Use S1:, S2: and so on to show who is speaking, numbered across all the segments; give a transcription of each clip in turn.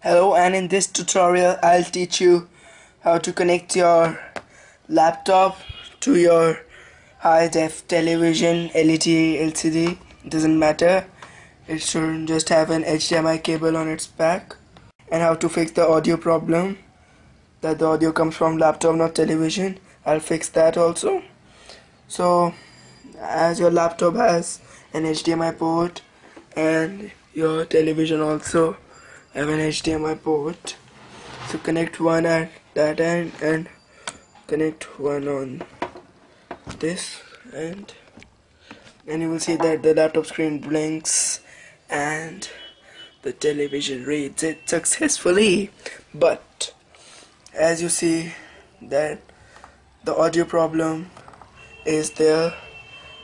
S1: Hello, and in this tutorial I'll teach you how to connect your laptop to your high def television, LED, LCD, doesn't matter. It should just have an HDMI cable on its back, and how to fix the audio problem, that the audio comes from laptop not television. I'll fix that also. So as your laptop has an HDMI port and your television also have an HDMI port, so connect one at that end and connect one on this end, and you will see that the laptop screen blinks and the television reads it successfully. But as you see that the audio problem is there,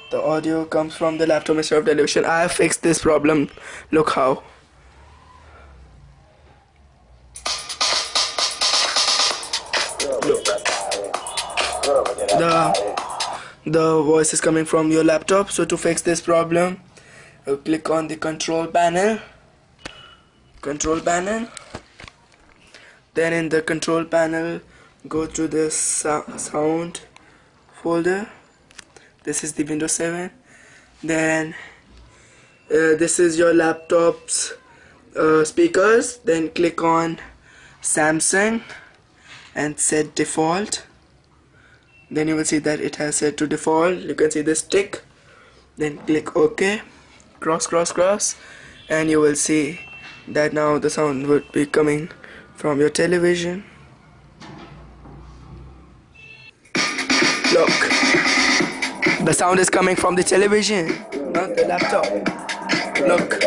S1: the audio comes from the laptop instead of television. I have fixed this problem. Look how. Look. The voice is coming from your laptop. So to fix this problem, you click on the control panel. Then in the control panel, go to the sound folder. This is the Windows 7. Then this is your laptop's speakers. Then click on Samsung and set default. Then you will see that it has set to default. You can see this tick. Then click OK, cross, and you will see that now the sound would be coming from your television. Look, the sound is coming from the television, not the laptop. Look.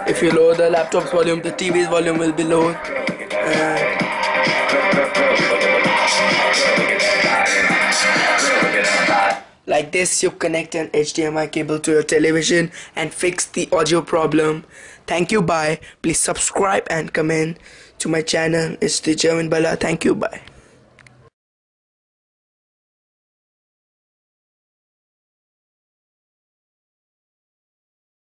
S1: If you lower the laptop's volume, the TV's volume will be low. Like this, you connect an HDMI cable to your television and fix the audio problem. Thank you, bye. Please subscribe and comment to my channel. It's the German Bala. Thank you, bye.